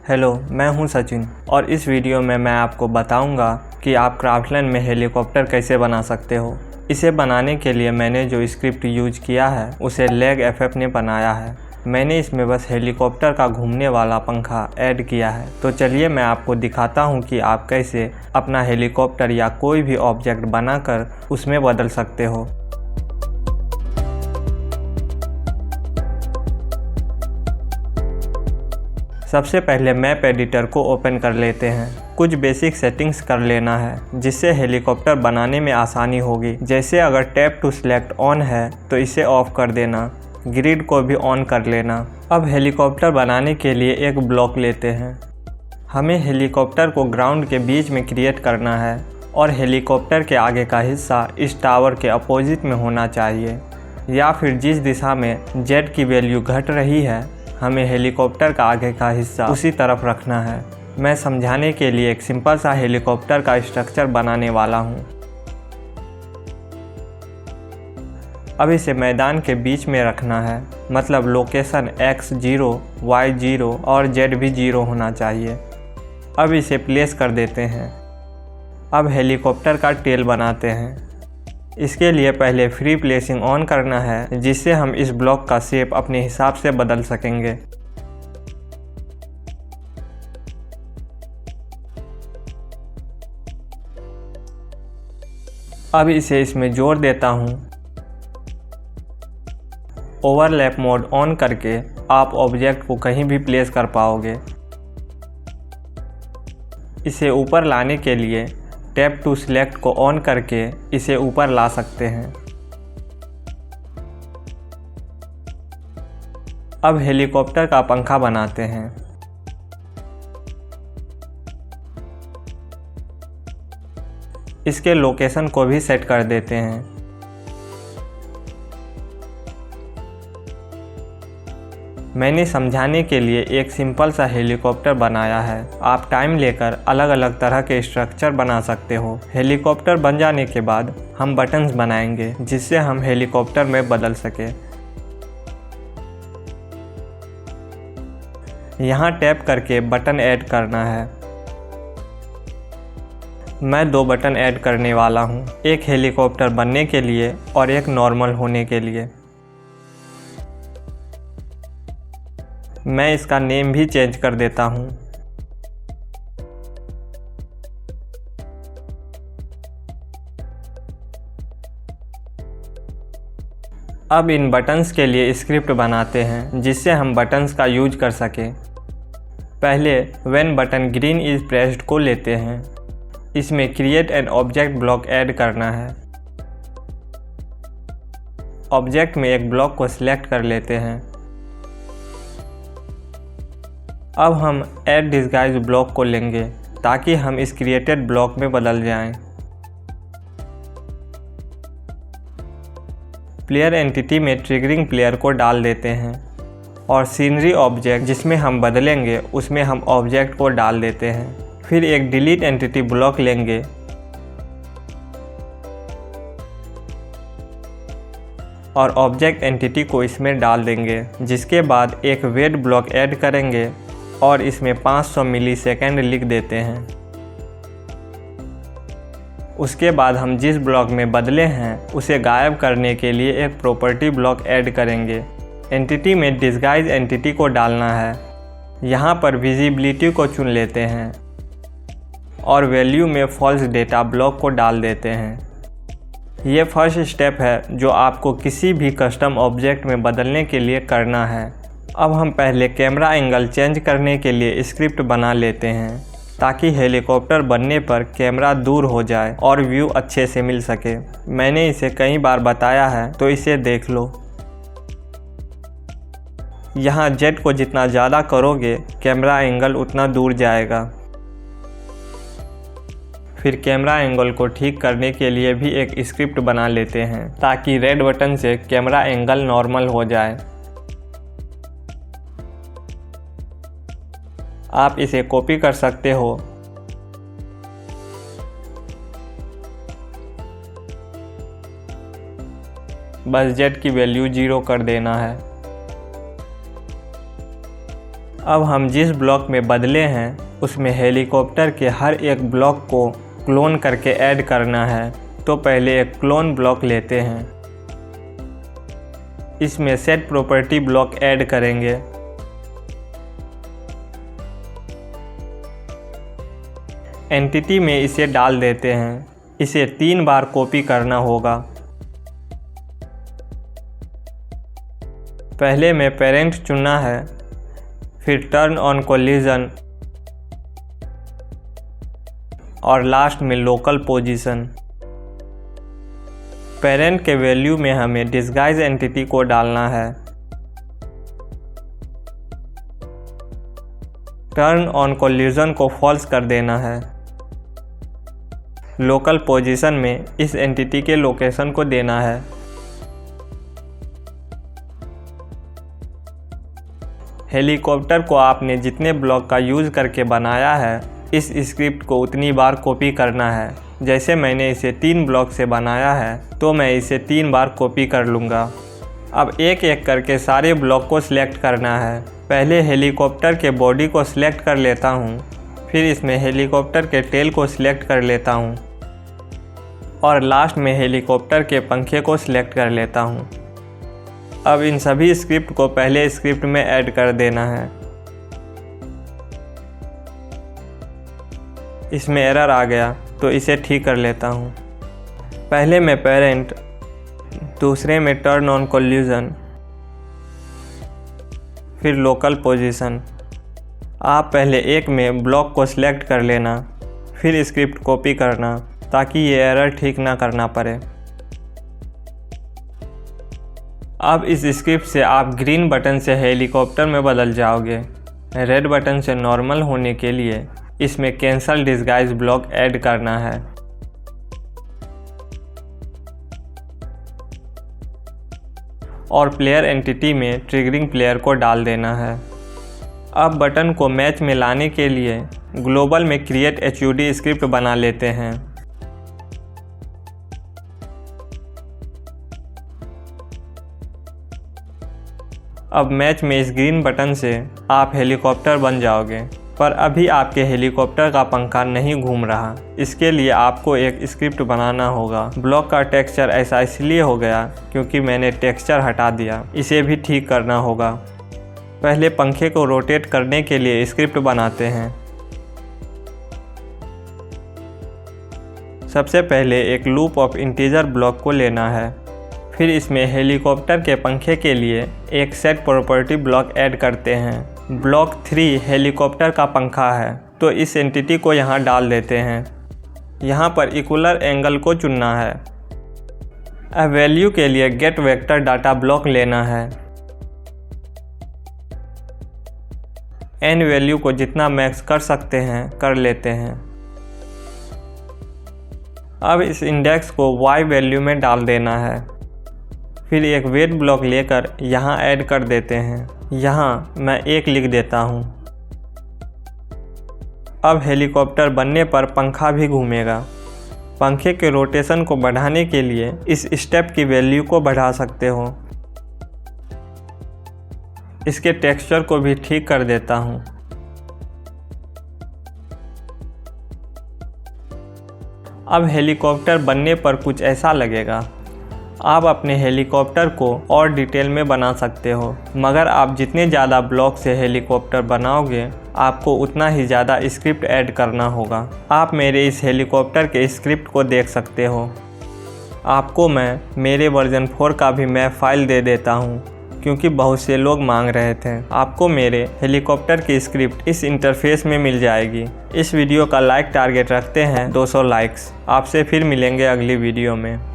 Hello, मैं हूं सचिन और इस वीडियो में मैं आपको बताऊंगा कि आप क्राफ्टलैंड में हेलीकॉप्टर कैसे बना सकते हो। इसे बनाने के लिए मैंने जो स्क्रिप्ट यूज किया है उसे लैग एफएफ ने बनाया है। मैंने इसमें बस हेलीकॉप्टर का घूमने वाला पंखा ऐड किया है। तो चलिए मैं आपको दिखाता हूं कि आप कैसे अपना हेलीकॉप्टर या कोई भी ऑब्जेक्ट बनाकर उसमें बदल सकते हो। सबसे पहले मैप एडिटर को ओपन कर लेते हैं। कुछ बेसिक सेटिंग्स कर लेना है जिससे हेलीकॉप्टर बनाने में आसानी होगी। जैसे अगर टैप टू सिलेक्ट ऑन है तो इसे ऑफ कर देना, ग्रिड को भी ऑन कर लेना। अब हेलीकॉप्टर बनाने के लिए एक ब्लॉक लेते हैं। हमें हेलीकॉप्टर को ग्राउंड के बीच में क्रिएट करना है और हेलीकॉप्टर के आगे का हिस्सा इस टावर के अपोजिट में होना चाहिए, या फिर जिस दिशा में जेट की वैल्यू घट रही है हमें हेलीकॉप्टर का आगे का हिस्सा उसी तरफ रखना है। मैं समझाने के लिए एक सिंपल सा हेलीकॉप्टर का स्ट्रक्चर बनाने वाला हूँ। अब इसे मैदान के बीच में रखना है, मतलब लोकेशन x 0, y 0 और z भी 0 होना चाहिए। अब इसे प्लेस कर देते हैं। अब हेलीकॉप्टर का टेल बनाते हैं। इसके लिए पहले फ्री प्लेसिंग ऑन करना है जिससे हम इस ब्लॉक का शेप अपने हिसाब से बदल सकेंगे। अब इसे इसमें जोड़ देता हूँ। ओवरलैप मोड ऑन करके आप ऑब्जेक्ट को कहीं भी प्लेस कर पाओगे। इसे ऊपर लाने के लिए टैप टू सिलेक्ट को ऑन करके इसे ऊपर ला सकते हैं। अब हेलीकॉप्टर का पंखा बनाते हैं। इसके लोकेशन को भी सेट कर देते हैं। मैंने समझाने के लिए एक सिंपल सा हेलीकॉप्टर बनाया है। आप टाइम लेकर अलग अलग तरह के स्ट्रक्चर बना सकते हो। हेलीकॉप्टर बन जाने के बाद हम बटन्स बनाएंगे जिससे हम हेलीकॉप्टर में बदल सके। यहाँ टैप करके बटन ऐड करना है। मैं 2 बटन ऐड करने वाला हूँ, एक हेलीकॉप्टर बनने के लिए और एक नॉर्मल होने के लिए। मैं इसका नेम भी चेंज कर देता हूँ। अब इन बटन्स के लिए स्क्रिप्ट बनाते हैं जिससे हम बटन्स का यूज कर सकें। पहले when button green is pressed को लेते हैं। इसमें create an object block add करना है। ऑब्जेक्ट में एक ब्लॉक को सिलेक्ट कर लेते हैं। अब हम ऐड डिस्गाइज ब्लॉक को लेंगे ताकि हम इस क्रिएटेड ब्लॉक में बदल जाएं। प्लेयर एंटिटी में ट्रिगरिंग प्लेयर को डाल देते हैं और सीनरी ऑब्जेक्ट जिसमें हम बदलेंगे उसमें हम ऑब्जेक्ट को डाल देते हैं। फिर एक डिलीट एंटिटी ब्लॉक लेंगे और ऑब्जेक्ट एंटिटी को इसमें डाल देंगे, जिसके बाद एक वेट ब्लॉक ऐड करेंगे और इसमें 500 मिलीसेकंड लिख देते हैं। उसके बाद हम जिस ब्लॉक में बदले हैं उसे गायब करने के लिए एक प्रॉपर्टी ब्लॉक ऐड करेंगे। एंटिटी में डिस्गाइज एंटिटी को डालना है। यहाँ पर विजिबिलिटी को चुन लेते हैं और वैल्यू में फॉल्स डेटा ब्लॉक को डाल देते हैं। ये फर्स्ट स्टेप है जो आपको किसी भी कस्टम ऑब्जेक्ट में बदलने के लिए करना है। अब हम पहले कैमरा एंगल चेंज करने के लिए स्क्रिप्ट बना लेते हैं ताकि हेलीकॉप्टर बनने पर कैमरा दूर हो जाए और व्यू अच्छे से मिल सके। मैंने इसे कई बार बताया है तो इसे देख लो। यहाँ जेट को जितना ज़्यादा करोगे कैमरा एंगल उतना दूर जाएगा। फिर कैमरा एंगल को ठीक करने के लिए भी एक स्क्रिप्ट बना लेते हैं ताकि रेड बटन से कैमरा एंगल नॉर्मल हो जाए। आप इसे कॉपी कर सकते हो। बस जेट की वैल्यू 0 कर देना है। अब हम जिस ब्लॉक में बदले हैं उसमें हेलीकॉप्टर के हर एक ब्लॉक को क्लोन करके ऐड करना है। तो पहले एक क्लोन ब्लॉक लेते हैं, इसमें सेट प्रॉपर्टी ब्लॉक ऐड करेंगे। एंटिटी में इसे डाल देते हैं। इसे 3 बार कॉपी करना होगा। पहले में पेरेंट चुनना है, फिर टर्न ऑन कोलिजन और लास्ट में लोकल पोजीशन। पेरेंट के वैल्यू में हमें डिस्गाइज एंटिटी को डालना है। टर्न ऑन कोलिजन को फॉल्स कर देना है। लोकल पोजीशन में इस एंटिटी के लोकेशन को देना है। हेलीकॉप्टर को आपने जितने ब्लॉक का यूज़ करके बनाया है इस स्क्रिप्ट को उतनी बार कॉपी करना है। जैसे मैंने इसे 3 ब्लॉक से बनाया है तो मैं इसे 3 बार कॉपी कर लूँगा। अब एक एक करके सारे ब्लॉक को सिलेक्ट करना है। पहले हेलीकॉप्टर के बॉडी को सिलेक्ट कर लेता हूँ, फिर इसमें हेलीकॉप्टर के टेल को सिलेक्ट कर लेता हूँ और लास्ट में हेलीकॉप्टर के पंखे को सिलेक्ट कर लेता हूँ। अब इन सभी स्क्रिप्ट को पहले स्क्रिप्ट में ऐड कर देना है। इसमें एरर आ गया तो इसे ठीक कर लेता हूँ। पहले में पेरेंट, दूसरे में टर्न ऑन कोलिजन, फिर लोकल पोजीशन। आप पहले एक में ब्लॉक को सिलेक्ट कर लेना, फिर स्क्रिप्ट कॉपी करना ताकि ये एरर ठीक ना करना पड़े। अब इस स्क्रिप्ट से आप ग्रीन बटन से हेलीकॉप्टर में बदल जाओगे। रेड बटन से नॉर्मल होने के लिए इसमें कैंसल डिस्गाइज ब्लॉक ऐड करना है। और प्लेयर एंटिटी में ट्रिगरिंग प्लेयर को डाल देना है। अब बटन को मैच में लाने के लिए ग्लोबल में क्रिएट HUD स्क्रिप्ट बना लेते हैं। अब मैच में इस ग्रीन बटन से आप हेलीकॉप्टर बन जाओगे, पर अभी आपके हेलीकॉप्टर का पंखा नहीं घूम रहा। इसके लिए आपको एक स्क्रिप्ट बनाना होगा। ब्लॉक का टेक्सचर ऐसा इसलिए हो गया क्योंकि मैंने टेक्सचर हटा दिया। इसे भी ठीक करना होगा। पहले पंखे को रोटेट करने के लिए स्क्रिप्ट बनाते हैं। सबसे पहले एक लूप ऑफ इंटीजर ब्लॉक को लेना है, फिर इसमें हेलीकॉप्टर के पंखे के लिए एक सेट प्रॉपर्टी ब्लॉक ऐड करते हैं। ब्लॉक 3 हेलीकॉप्टर का पंखा है तो इस एंटिटी को यहाँ डाल देते हैं। यहाँ पर इक्वलर एंगल को चुनना है। अब वैल्यू के लिए गेट वेक्टर डाटा ब्लॉक लेना है। एन वैल्यू को जितना मैक्स कर सकते हैं कर लेते हैं। अब इस इंडेक्स को y वैल्यू में डाल देना है। फिर एक वेट ब्लॉक लेकर यहाँ ऐड कर देते हैं। यहाँ मैं 1 लिख देता हूँ। अब हेलीकॉप्टर बनने पर पंखा भी घूमेगा। पंखे के रोटेशन को बढ़ाने के लिए इस स्टेप की वैल्यू को बढ़ा सकते हो। इसके टेक्सचर को भी ठीक कर देता हूँ। अब हेलीकॉप्टर बनने पर कुछ ऐसा लगेगा। आप अपने हेलीकॉप्टर को और डिटेल में बना सकते हो, मगर आप जितने ज़्यादा ब्लॉक से हेलीकॉप्टर बनाओगे आपको उतना ही ज़्यादा स्क्रिप्ट ऐड करना होगा। आप मेरे इस हेलीकॉप्टर के स्क्रिप्ट को देख सकते हो। आपको मैं मेरे वर्जन 4 का भी मैप फाइल दे देता हूँ क्योंकि बहुत से लोग मांग रहे थे। आपको मेरे हेलीकॉप्टर की स्क्रिप्ट इस इंटरफेस में मिल जाएगी। इस वीडियो का लाइक टारगेट रखते हैं 200 लाइक्स। आपसे फिर मिलेंगे अगली वीडियो में।